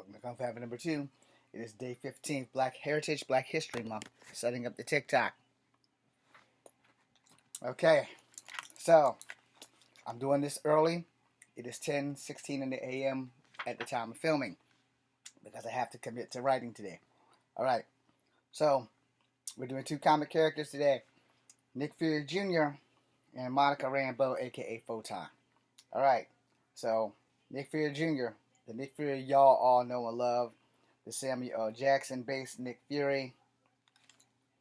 Welcome to Kung Fu Habit number 2. It is day 15, Black Heritage, Black History Month. Setting up the TikTok. Okay, so I'm doing this early. It is 10:16 in the a.m. at the time of filming because I have to commit to writing today. All right, so we're doing two comic characters today, Nick Fury Jr. and Monica Rambeau, aka Photon. All right, so Nick Fury Jr., the Nick Fury y'all all know and love, the Samuel L. Jackson based Nick Fury.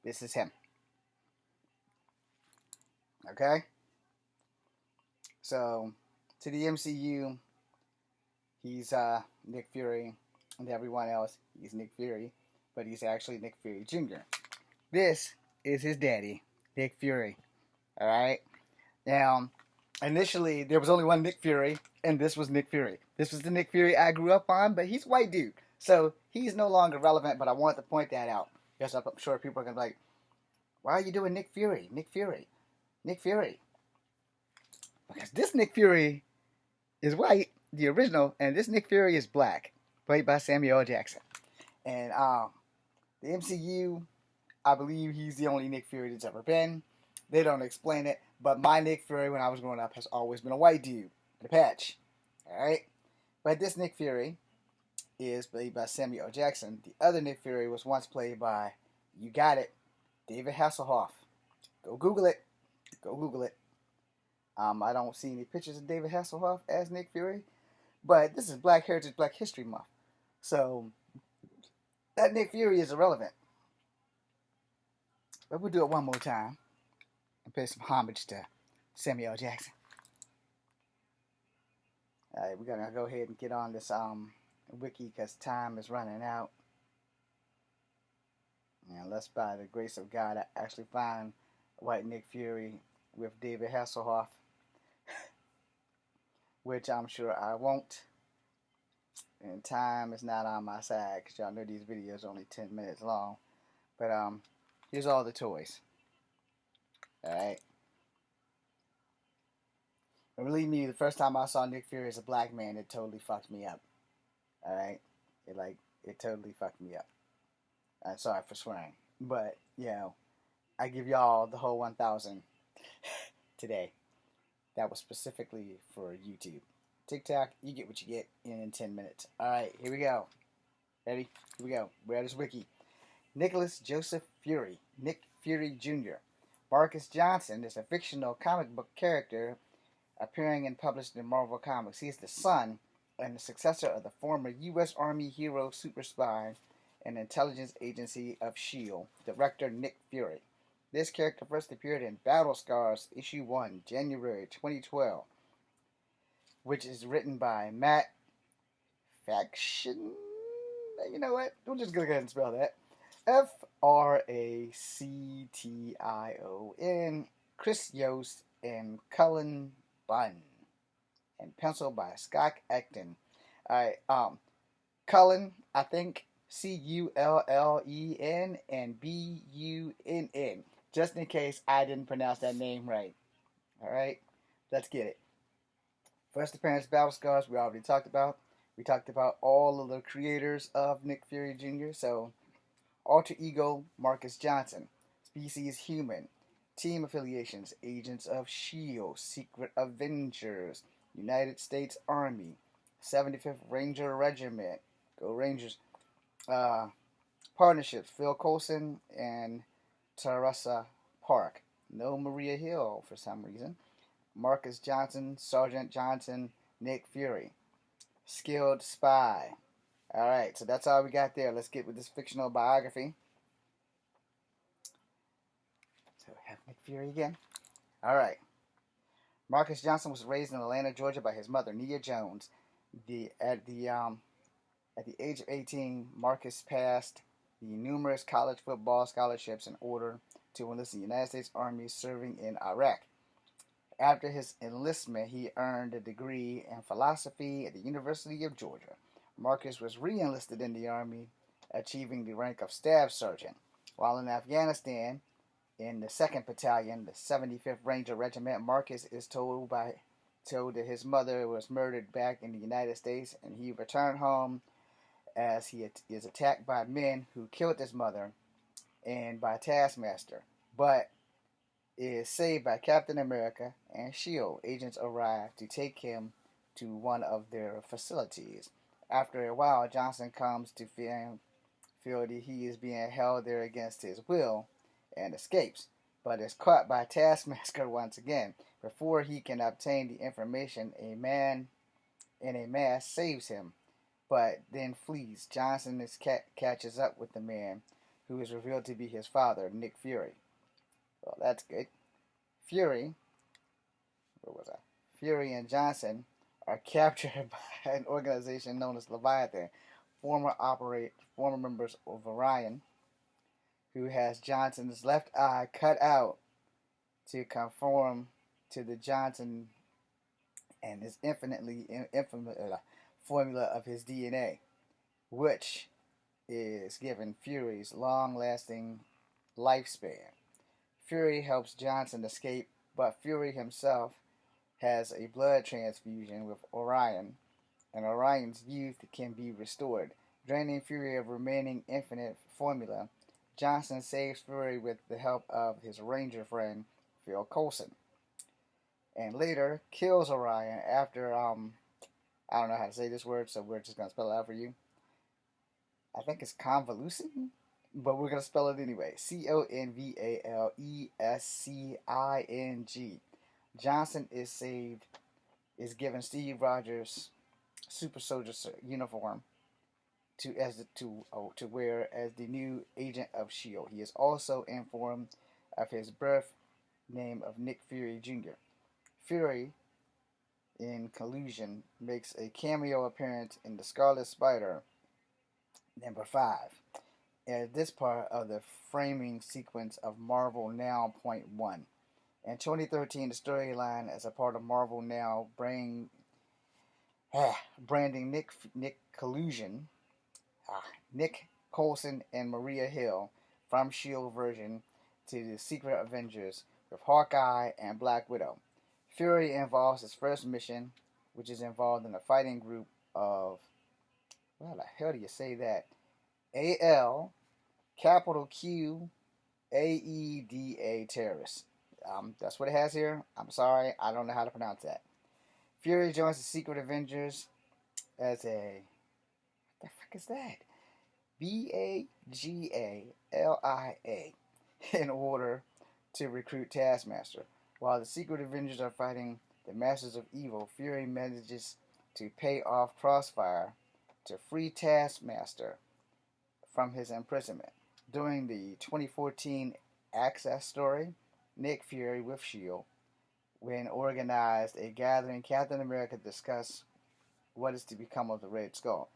This is him. Okay? So, to the MCU, he's Nick Fury, and everyone else, he's Nick Fury, but he's actually Nick Fury Jr. This is his daddy, Nick Fury. Alright? Now, initially, there was only one Nick Fury, and this was Nick Fury. This was the Nick Fury I grew up on, but he's a white dude. So, he's no longer relevant, but I wanted to point that out. Because I'm sure people are going to be like, why are you doing Nick Fury? Nick Fury. Nick Fury. Because this Nick Fury is white, the original, and this Nick Fury is black, played by Samuel L. Jackson. And the MCU, I believe he's the only Nick Fury that's ever been. They don't explain it, but my Nick Fury when I was growing up has always been a white dude with a patch. Alright? But this Nick Fury is played by Samuel L. Jackson. The other Nick Fury was once played by, you got it, David Hasselhoff. Go Google it. Go Google it. I don't see any pictures of David Hasselhoff as Nick Fury, but this is Black Heritage, Black History Month. So, that Nick Fury is irrelevant. But we'll do it one more time and pay some homage to Samuel L. Jackson. Alright, we're going to go ahead and get on this wiki because time is running out. And unless by the grace of God I actually find white Nick Fury with David Hasselhoff, which I'm sure I won't. And time is not on my side because y'all know these videos are only 10 minutes long. But here's all the toys. Alright. And believe me, the first time I saw Nick Fury as a black man, it totally fucked me up. Alright? It totally fucked me up. I'm sorry for swearing. But, you know, I give y'all the whole 1,000 today. That was specifically for YouTube. TikTok, you get what you get in 10 minutes. Alright, here we go. Ready? Here we go. We're at his wiki. Nicholas Joseph Fury, Nick Fury Jr. Marcus Johnson is a fictional comic book character appearing and published in Marvel Comics. He is the son and the successor of the former U.S. Army hero super spy and intelligence agency of S.H.I.E.L.D., director Nick Fury. This character first appeared in Battle Scars, Issue 1, January 2012, which is written by Matt Faction. You know what? We'll just go ahead and spell that. Fractation, Chris Yost, and Cullen Bunn. And penciled by Scott Acton. Alright, Cullen, I think Cullen and Bunn. Just in case I didn't pronounce that name right. Alright, let's get it. First appearance, Battle Scars, we already talked about. We talked about all of the creators of Nick Fury Jr. So, alter ego, Marcus Johnson. Species, human. Team affiliations, Agents of S.H.I.E.L.D., Secret Avengers, United States Army, 75th Ranger Regiment, go Rangers. Partnerships, Phil Coulson and Teresa Park. No Maria Hill for some reason. Marcus Johnson, Sergeant Johnson, Nick Fury. Skilled spy. Alright, so that's all we got there. Let's get with this fictional biography. So we have Nick Fury again. Alright. Marcus Johnson was raised in Atlanta, Georgia by his mother, Nia Jones. At the age of 18, Marcus passed the numerous college football scholarships in order to enlist in the United States Army serving in Iraq. After his enlistment, he earned a degree in philosophy at the University of Georgia. Marcus was re-enlisted in the Army, achieving the rank of Staff Sergeant. While in Afghanistan, in the 2nd Battalion, the 75th Ranger Regiment, Marcus is told that his mother was murdered back in the United States, and he returned home as he is attacked by men who killed his mother and by Taskmaster, but is saved by Captain America and S.H.I.E.L.D. Agents arrive to take him to one of their facilities. After a while, Johnson comes to feel that he is being held there against his will and escapes, but is caught by Taskmaster once again. Before he can obtain the information, a man in a mask saves him, but then flees. Johnson catches up with the man, who is revealed to be his father, Nick Fury. Well, that's good. Fury, where was I? Fury and Johnson are captured by an organization known as Leviathan, former members of Orion, who has Johnson's left eye cut out to conform to the Johnson and his formula of his DNA, which is given Fury's long-lasting lifespan. Fury helps Johnson escape, but Fury himself has a blood transfusion with Orion, and Orion's youth can be restored. Draining Fury of remaining infinite formula, Johnson saves Fury with the help of his Ranger friend, Phil Coulson, and later kills Orion after, I don't know how to say this word, so we're just going to spell it out for you. I think it's convolution, but we're going to spell it anyway. Convalescing. Johnson is given Steve Rogers' super soldier uniform to wear as the new agent of S.H.I.E.L.D. He is also informed of his birth name of Nick Fury Jr. Fury, in Collusion, makes a cameo appearance in The Scarlet Spider, number 5, as this part of the framing sequence of Marvel Now .1. In 2013, the storyline as a part of Marvel Now branding Nick Collusion, Nick Coulson and Maria Hill from S.H.I.E.L.D. version to the Secret Avengers with Hawkeye and Black Widow. Fury involves his first mission, which is involved in a fighting group of, well, the hell do you say that? A-L, capital Q, A-E-D-A terrorists. That's what it has here. I'm sorry, I don't know how to pronounce that. Fury joins the Secret Avengers as a, what the fuck is that? B-A-G-A-L-I-A in order to recruit Taskmaster. While the Secret Avengers are fighting the Masters of Evil, Fury manages to pay off Crossfire to free Taskmaster from his imprisonment. During the 2014 Access story, Nick Fury with S.H.I.E.L.D., when organized a gathering, Captain America discussed what is to become of the Red Skull.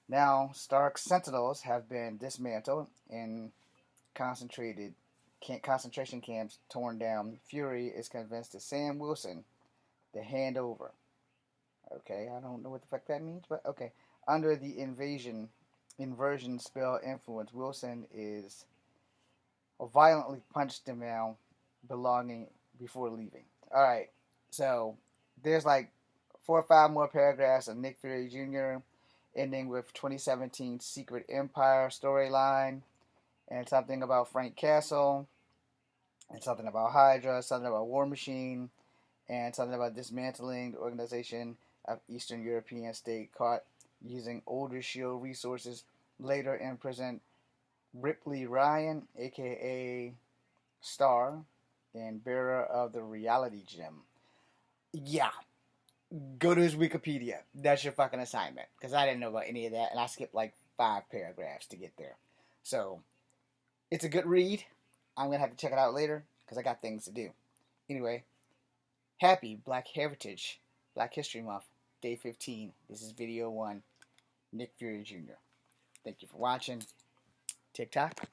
Now, Stark's Sentinels have been dismantled and concentration camps torn down. Fury is convinced that Sam Wilson to hand over. Okay, I don't know what the fuck that means, but okay. Under the inversion spell influence, Wilson is violently punched him down, belonging before leaving. All right, so there's like 4 or 5 more paragraphs of Nick Fury Jr. ending with 2017 Secret Empire storyline, and something about Frank Castle, and something about Hydra, something about War Machine, and something about dismantling the organization of Eastern European state caught using older S.H.I.E.L.D. resources. Later imprisoned Ripley Ryan, aka Star, and bearer of the reality gem. Yeah, go to his Wikipedia. That's your fucking assignment, because I didn't know about any of that, and I skipped like 5 paragraphs to get there. So, it's a good read. I'm going to have to check it out later, because I got things to do. Anyway, happy Black History Month, Day 15. This is video 1, Nick Fury Jr. Thank you for watching. TikTok,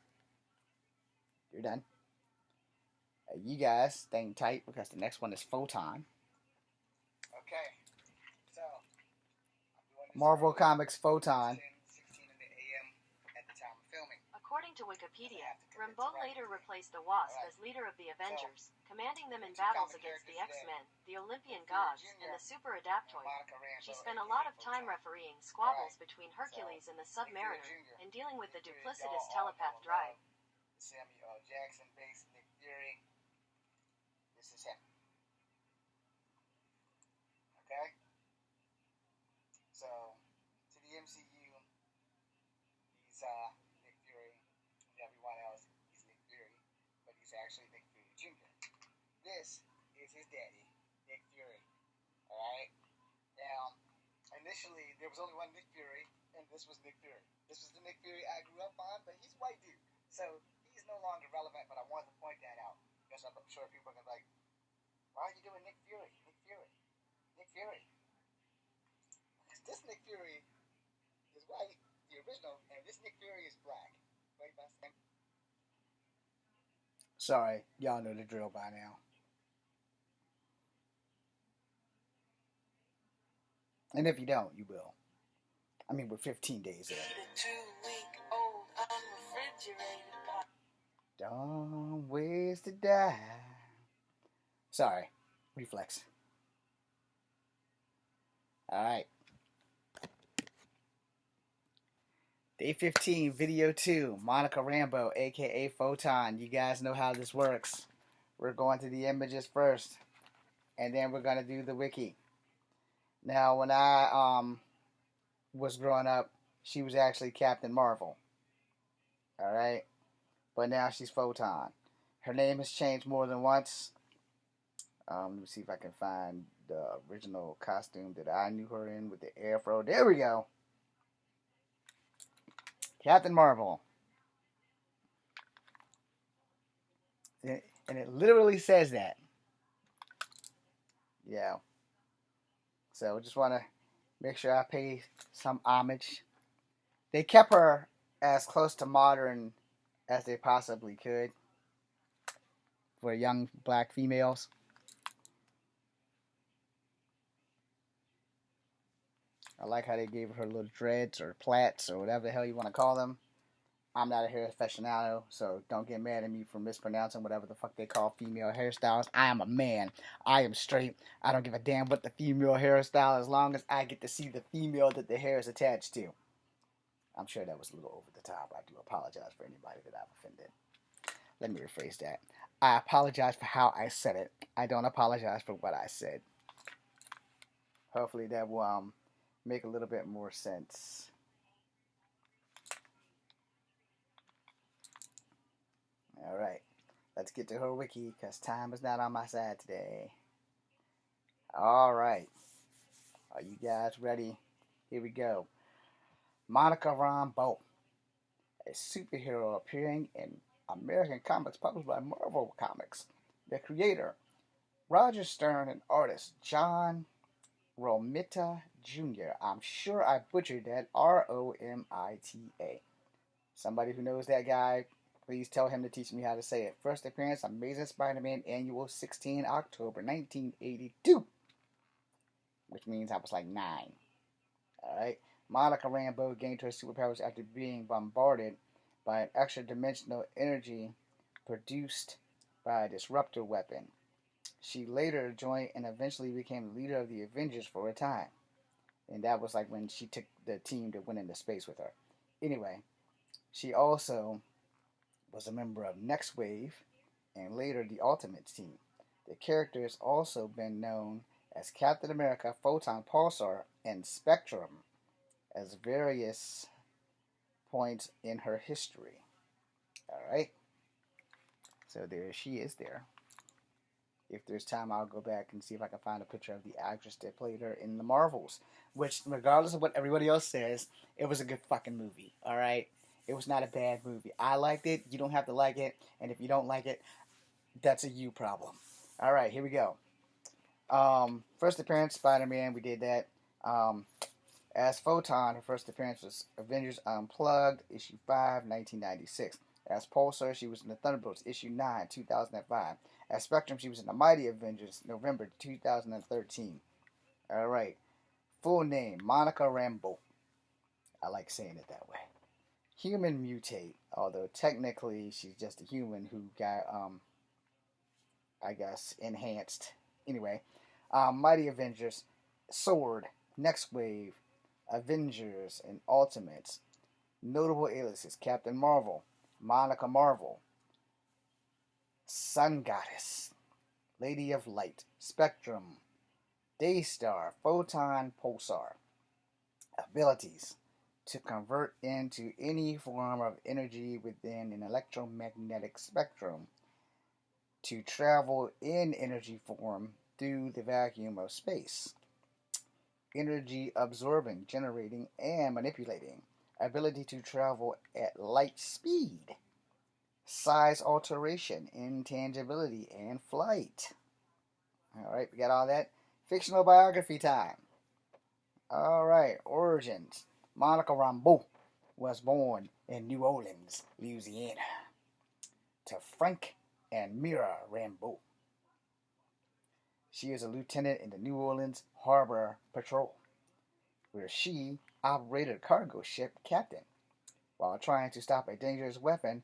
you're done. You guys staying tight, because the next one is Photon. Okay, so Marvel Comics Photon. 16 in the AM at the time of filming. According to Wikipedia, Rambeau later replaced the Wasp as leader of the Avengers, commanding them in battles against the X-Men, the Olympian Gods, and the Super Adaptoid. She spent a lot of time refereeing squabbles between Hercules and the Submariner, and dealing with the duplicitous telepath Drive. Samuel L. Jackson based Nick Fury. This is him. Okay? So, to the MCU, he's Nick Fury. And everyone else, he's Nick Fury. But he's actually Nick Fury Jr. This is his daddy, Nick Fury. Alright? Now, initially, there was only one Nick Fury, and this was Nick Fury. This was the Nick Fury I grew up on, but he's a white dude. So, he's no longer relevant, but I wanted to point that out. Because I'm sure people are going to be like, why are you doing Nick Fury? Nick Fury. Nick Fury. Because this Nick Fury is white, the original, and this Nick Fury is black. Right, Sam? Sorry, y'all know the drill by now. And if you don't, you will. I mean, we're 15 days in. Don't waste to die. Sorry, reflex. Alright. Day 15, video 2, Monica Rambeau, aka Photon. You guys know how this works. We're going to the images first, and then we're going to do the wiki. Now, when I was growing up, she was actually Captain Marvel. Alright? But now she's Photon. Her name has changed more than once. Let me see if I can find the original costume that I knew her in with the afro. There we go. Captain Marvel. And it literally says that. Yeah. So just want to make sure I pay some homage. They kept her as close to modern as they possibly could for young black females. I like how they gave her little dreads or plaits or whatever the hell you want to call them. I'm not a hair aficionado, so don't get mad at me for mispronouncing whatever the fuck they call female hairstyles. I am a man. I am straight. I don't give a damn what the female hairstyle as long as I get to see the female that the hair is attached to. I'm sure that was a little over the top. I do apologize for anybody that I've offended. Let me rephrase that. I apologize for how I said it. I don't apologize for what I said. Hopefully that will make a little bit more sense. Alright, let's get to her wiki, because time is not on my side today. Alright, are you guys ready? Here we go. Monica Rambeau, a superhero appearing in American comics published by Marvel Comics. The creator, Roger Stern, and artist, John Romita Jr. I'm sure I butchered that. Romita. Somebody who knows that guy, please tell him to teach me how to say it. First appearance, Amazing Spider-Man Annual 16, October 1982. Which means I was like 9. Alright. Monica Rambeau gained her superpowers after being bombarded by an extra-dimensional energy produced by a disruptor weapon. She later joined and eventually became the leader of the Avengers for a time. And that was like when she took the team that went into space with her. Anyway, she also was a member of Next Wave and later the Ultimate Team. The character has also been known as Captain America, Photon, Pulsar, and Spectrum as various points in her history. Alright? So there she is there. If there's time, I'll go back and see if I can find a picture of the actress that played her in the Marvels. Which, regardless of what everybody else says, it was a good fucking movie. Alright? It was not a bad movie. I liked it. You don't have to like it. And if you don't like it, that's a you problem. Alright, here we go. First appearance, Spider-Man. We did that. As Photon, her first appearance was Avengers Unplugged, issue 5, 1996. As Pulsar, she was in the Thunderbolts, issue 9, 2005. As Spectrum, she was in the Mighty Avengers, November 2013. Alright. Full name, Monica Rambeau. I like saying it that way. human mutate, although technically she's just a human who got, I guess, enhanced. Anyway, Mighty Avengers, Sword, Next Wave, Avengers, and Ultimates. Notable aliases: Captain Marvel, Monica Marvel, Sun Goddess, Lady of Light, Spectrum, Daystar, Photon, Pulsar. Abilities: to convert into any form of energy within an electromagnetic spectrum, to travel in energy form through the vacuum of space, energy absorbing, generating, and manipulating, ability to travel at light speed, size alteration, intangibility, and flight. All right, we got all that. Fictional biography time. All right, origins. Monica Rambeau was born in New Orleans, Louisiana, to Frank and Mira Rambeau. She is a lieutenant in the New Orleans Harbor Patrol, where she operated a cargo ship captain. While trying to stop a dangerous weapon,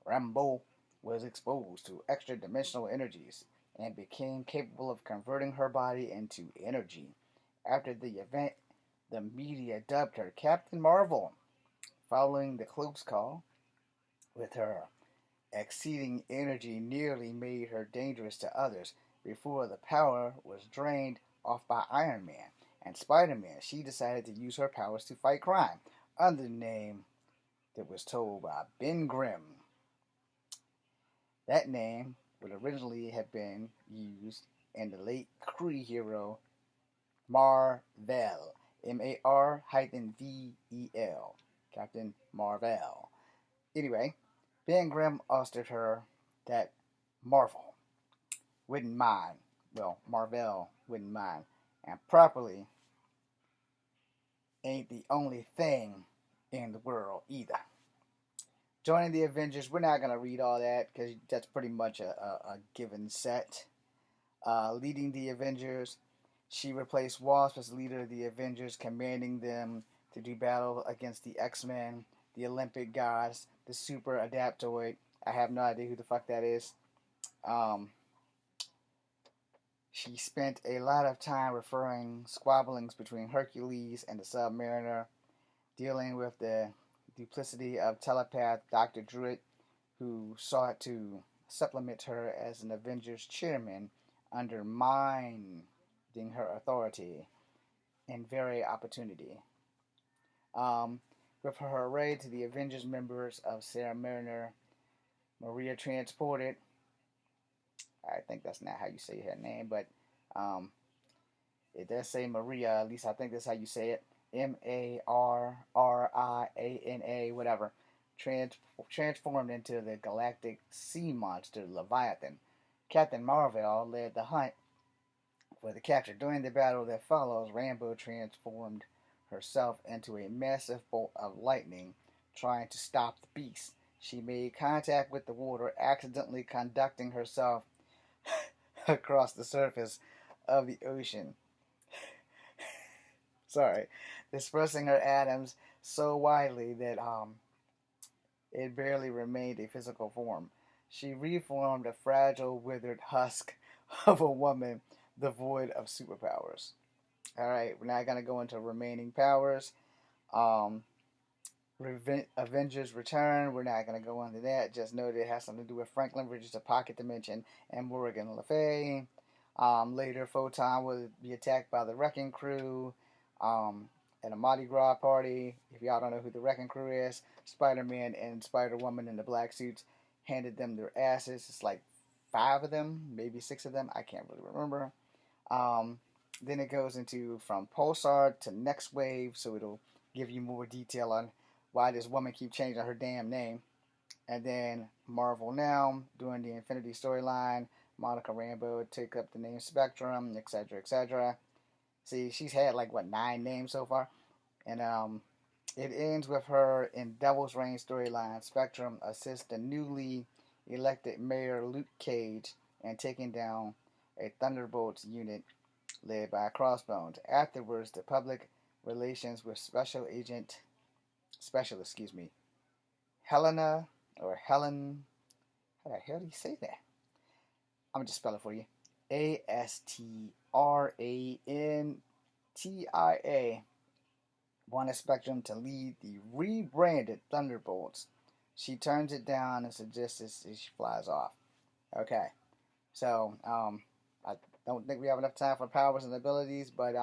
Rambeau was exposed to extra-dimensional energies and became capable of converting her body into energy. After the event, the media dubbed her Captain Marvel, following the close call with her. Exceeding energy nearly made her dangerous to others. Before the power was drained off by Iron Man and Spider-Man, she decided to use her powers to fight crime under the name that was told by Ben Grimm. That name would originally have been used in the late Kree hero Mar-Vell, Mar-V-E-L, Captain Marvel. Anyway, Ben Grimm ousted her that Marvel wouldn't mind, well, Marvel wouldn't mind, and properly ain't the only thing in the world either. Joining the Avengers, we're not going to read all that because that's pretty much a given set. Leading the Avengers, she replaced Wasp as leader of the Avengers, commanding them to do battle against the X-Men, the Olympic gods, the Super Adaptoid. I have no idea who the fuck that is. She spent a lot of time referring squabblings between Hercules and the Submariner, dealing with the duplicity of telepath Dr. Druid, who sought to supplement her as an Avengers chairman, undermining her authority and very opportunity. With her raid to the Avengers members of Sarah Mariner, Maria transported. I think that's not how you say her name, but it does say Maria. At least I think that's how you say it. Marriana, whatever. Transformed into the galactic sea monster Leviathan. Captain Marvel led the hunt for the capture. During the battle that follows, Rambeau transformed herself into a massive bolt of lightning, trying to stop the beast. She made contact with the water, accidentally conducting herself across the surface of the ocean. Sorry, dispersing her atoms so widely that it barely remained a physical form. She reformed a fragile, withered husk of a woman devoid of superpowers. Alright, we're now going to go into remaining powers. Um, Avengers Return, we're not going to go into that. Just know that it has something to do with Franklin, which is a pocket dimension, and Morgan Le Fay. Later, Photon will be attacked by the Wrecking Crew at a Mardi Gras party. If y'all don't know who the Wrecking Crew is, Spider-Man and Spider-Woman in the black suits handed them their asses. It's like 5 of them, maybe 6 of them. I can't really remember. Then it goes into from Pulsar to Next Wave, so it'll give you more detail on why this woman keep changing her damn name. And then Marvel Now, doing the Infinity storyline. Monica Rambeau would take up the name Spectrum, etc., etc. See, she's had like, 9 names so far? And it ends with her in Devil's Reign storyline. Spectrum assists the newly elected Mayor Luke Cage in taking down a Thunderbolts unit led by Crossbones. Afterwards, the public relations with special, Helena or Helen. How the hell do you say that? I'm gonna just spell it for you. Astrantia wanted Spectrum to lead the rebranded Thunderbolts. She turns it down and suggests she flies off. Okay, so I don't think we have enough time for powers and abilities, but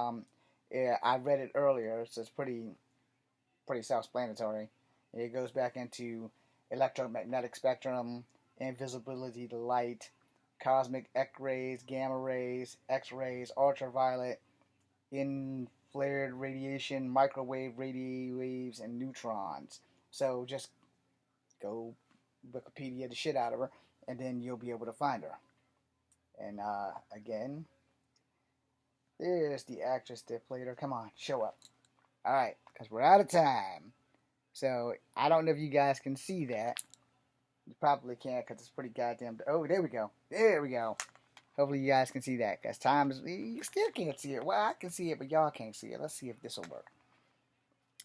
yeah, I read it earlier, so it's pretty self-explanatory. It goes back into electromagnetic spectrum, invisibility to light, cosmic X-rays, gamma rays, X-rays, ultraviolet, infrared radiation, microwave radio waves, and neutrons. So just go Wikipedia the shit out of her, and then you'll be able to find her. And again, there's the actress that played her. Come on, show up. All right, because we're out of time. So I don't know if you guys can see that. You probably can't because it's pretty goddamn. Oh, there we go. There we go. Hopefully you guys can see that because times you still can't see it. Well, I can see it, but y'all can't see it. Let's see if this will work.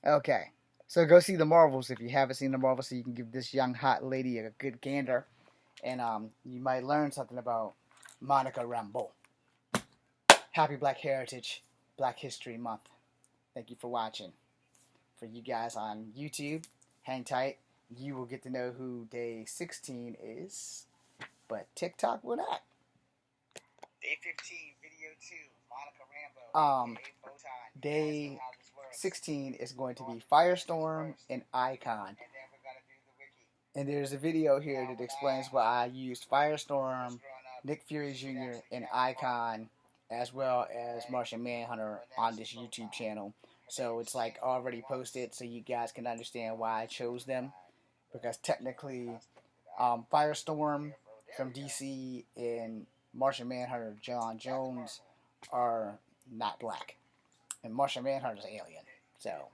Okay. So go see the Marvels if you haven't seen the Marvels, so you can give this young hot lady a good gander, and you might learn something about Monica Rambeau. Happy Black Heritage, Black History Month. Thank you for watching. For you guys on YouTube, hang tight. You will get to know who Day 16 is, but TikTok will not. Day 15, Video 2, Monica Rambeau. Photon. Day 16 is going to be Firestorm and Icon. And there's a video here that explains why I used Firestorm, Nick Fury Jr., and Icon, as well as Martian Manhunter on this YouTube channel. So it's like already posted so you guys can understand why I chose them. Because technically, Firestorm from DC and Martian Manhunter John Jones are not black. And Martian Manhunter is an alien. So